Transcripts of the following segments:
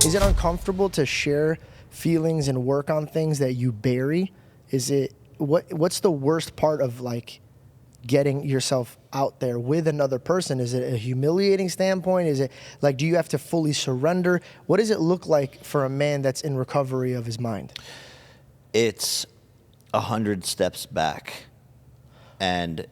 Is it uncomfortable to share feelings and work on things that you bury? Is it what's the worst part of like getting yourself out there with another person? Is it a humiliating standpoint? Is it like, do you have to fully surrender? What does it look like for a man that's in recovery of his mind? It's 100 steps back, and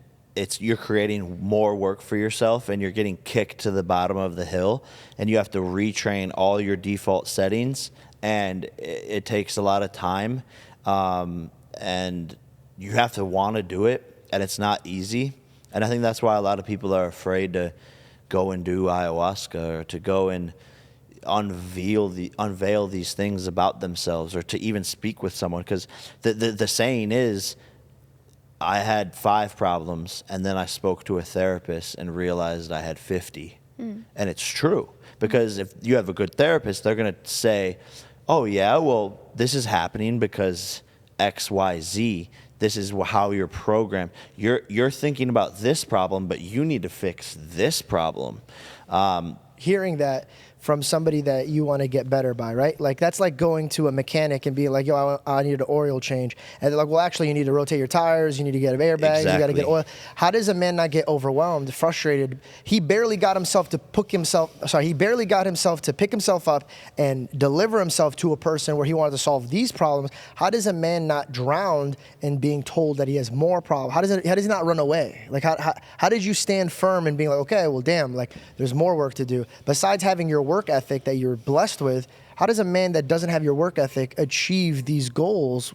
you're creating more work for yourself, and you're getting kicked to the bottom of the hill, and you have to retrain all your default settings, and it takes a lot of time, and you have to want to do it, and it's not easy. And I think that's why a lot of people are afraid to go and do ayahuasca, or to go and unveil these things about themselves, or to even speak with someone, because the saying is, I had 5 problems, and then I spoke to a therapist and realized I had 50. And it's true, because if you have a good therapist, they're going to say, oh yeah, well, this is happening because X, Y, Z. This is how you're programmed. You're thinking about this problem, but you need to fix this problem. Hearing that from somebody that you want to get better by, right? Like, that's like going to a mechanic and being like, yo, I need an oil change. And they're like, well, actually, you need to rotate your tires. You need to get airbags. Exactly. You got to get oil. How does a man not get overwhelmed, frustrated? He barely got himself to pick himself up and deliver himself to a person where he wanted to solve these problems. How does a man not drown in being told that he has more problems? How does he not run away? Like, how did you stand firm and being like, okay, well, damn, like, there's more work to do. Besides having your work ethic that you're blessed with, how does a man that doesn't have your work ethic achieve these goals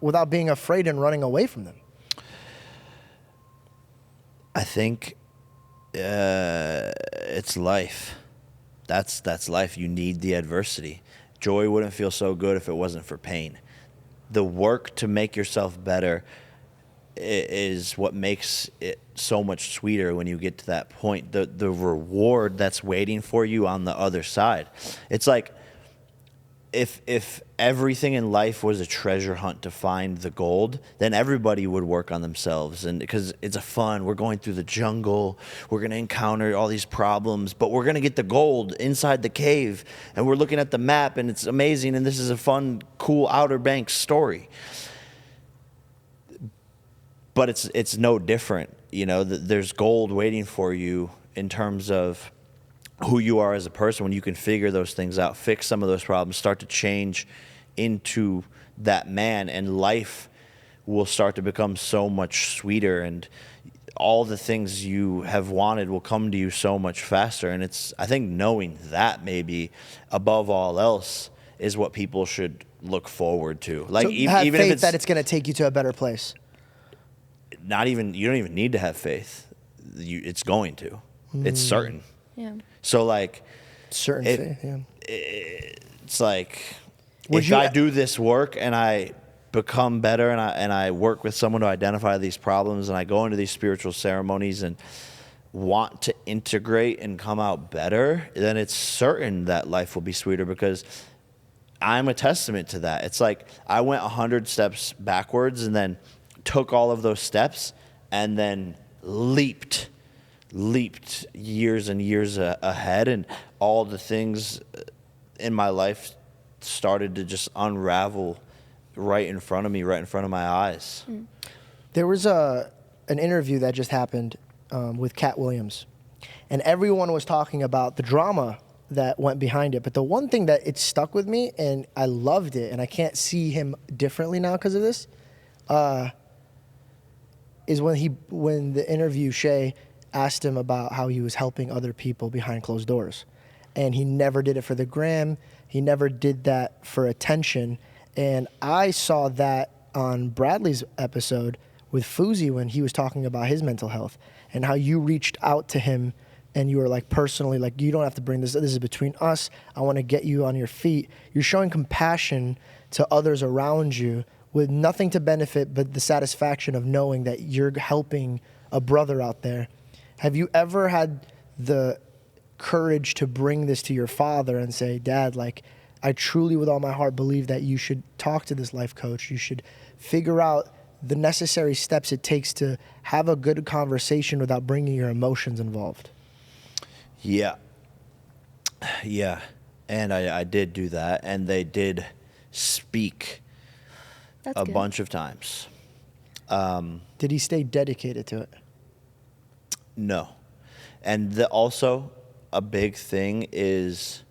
without being afraid and running away from them? I think it's life. That's life. You need the adversity. Joy wouldn't feel so good if it wasn't for pain. The work to make yourself better is what makes it so much sweeter when you get to that point. The reward that's waiting for you on the other side. It's like if everything in life was a treasure hunt to find the gold, then everybody would work on themselves. And because it's a fun, we're going through the jungle, we're going to encounter all these problems, but we're going to get the gold inside the cave, and we're looking at the map, and it's amazing, and this is a fun, cool Outer Banks story. But it's no different, you know. There's gold waiting for you in terms of who you are as a person when you can figure those things out, fix some of those problems, start to change into that man, and life will start to become so much sweeter, and all the things you have wanted will come to you so much faster. And it's, I think, knowing that maybe above all else is what people should look forward to. Like, so have even faith if that it's going to take you to a better place. You don't even need to have faith. It's going to. It's certain. Yeah. So like, faith. Yeah. It's like, if I do this work and I become better, and I work with someone to identify these problems, and I go into these spiritual ceremonies and want to integrate and come out better, then it's certain that life will be sweeter, because I'm a testament to that. It's like I went 100 steps backwards and then took all of those steps and then leaped years and years ahead, and all the things in my life started to just unravel right in front of me, right in front of my eyes. There was an interview that just happened with Cat Williams, and everyone was talking about the drama that went behind it. But the one thing that it stuck with me, and I loved it, and I can't see him differently now because of this, is when the interview, Shay asked him about how he was helping other people behind closed doors. And he never did it for the gram. He never did that for attention. And I saw that on Bradley's episode with Fuzi when he was talking about his mental health and how you reached out to him and you were like, personally, like, you don't have to bring this is between us. I want to get you on your feet. You're showing compassion to others around you with nothing to benefit but the satisfaction of knowing that you're helping a brother out there. Have you ever had the courage to bring this to your father and say, Dad, like, I truly with all my heart believe that you should talk to this life coach. You should figure out the necessary steps it takes to have a good conversation without bringing your emotions involved? Yeah. And I did do that, and they did speak That's a good. bunch of times. Did he stay dedicated to it? No. And also, a big thing is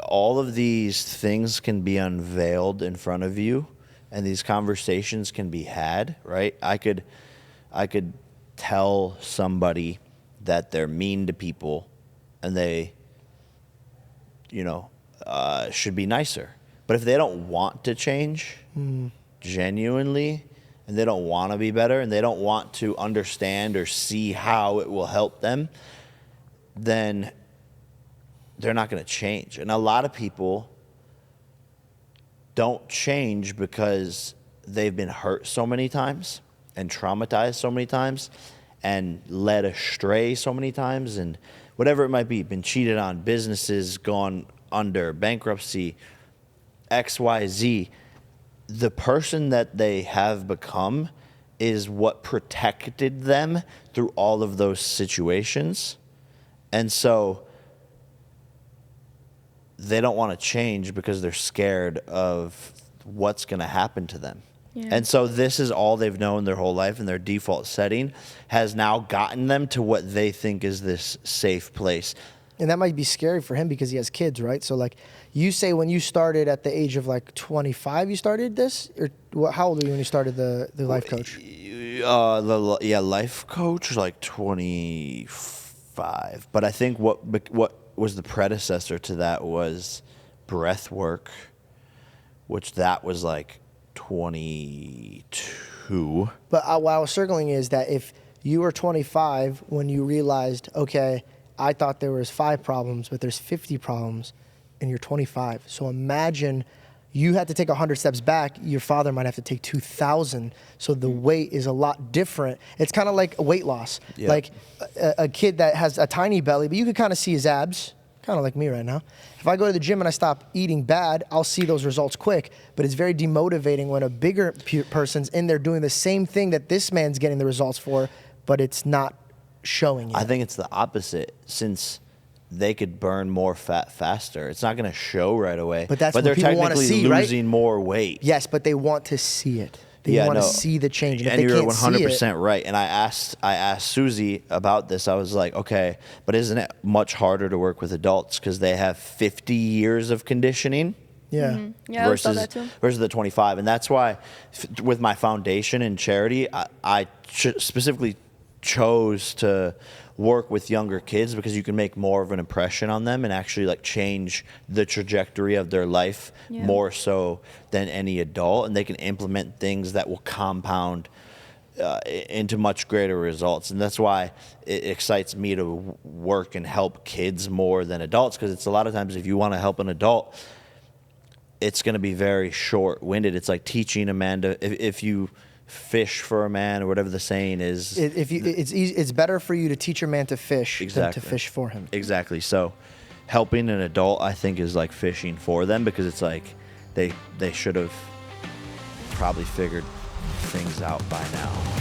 all of these things can be unveiled in front of you, and these conversations can be had, right? I could tell somebody that they're mean to people and they, should be nicer. But if they don't want to change genuinely, and they don't want to be better, and they don't want to understand or see how it will help them, then they're not going to change. And a lot of people don't change because they've been hurt so many times and traumatized so many times and led astray so many times, and whatever it might be, been cheated on, businesses gone under, bankruptcy, XYZ. The person that they have become is what protected them through all of those situations. And so they don't want to change because they're scared of what's going to happen to them. Yeah. And so this is all they've known their whole life, and their default setting has now gotten them to what they think is this safe place. And that might be scary for him because he has kids, right? So, like, you say when you started at the age of, 25, you started this? Or how old were you when you started the life coach? Life coach, 25. But I think what was the predecessor to that was breath work, which that was 22. But what I was circling is that if you were 25 when you realized, okay, I thought there was 5 problems, but there's 50 problems, and you're 25. So imagine you had to take 100 steps back. Your father might have to take 2,000. So the weight is a lot different. It's kind of like a weight loss. Yeah. Like a kid that has a tiny belly, but you could kind of see his abs, kind of like me right now. If I go to the gym and I stop eating bad, I'll see those results quick. But it's very demotivating when a bigger person's in there doing the same thing that this man's getting the results for, but it's not showing yet. I think it's the opposite, since they could burn more fat faster. It's not going to show right away. But that's what they're people wanna technically see, right? losing more weight. Yes, but they want to see it. They want to see the change. And if And they you're can't 100% see it, right. And I asked Susie about this. I was like, okay, but isn't it much harder to work with adults because they have 50 years of conditioning? yeah. Mm-hmm. Yeah, I saw that too. Versus the 25. And that's why with my foundation and charity, I specifically chose to work with younger kids because you can make more of an impression on them and actually change the trajectory of their life more so than any adult, and they can implement things that will compound into much greater results. And that's why it excites me to work and help kids more than adults, because it's a lot of times if you want to help an adult, it's going to be very short-winded. It's like teaching a man to, if you fish for a man, or whatever the saying is. It's better for you to teach a man to fish than to fish for him. Exactly. So helping an adult, I think, is like fishing for them, because it's like they should have probably figured things out by now.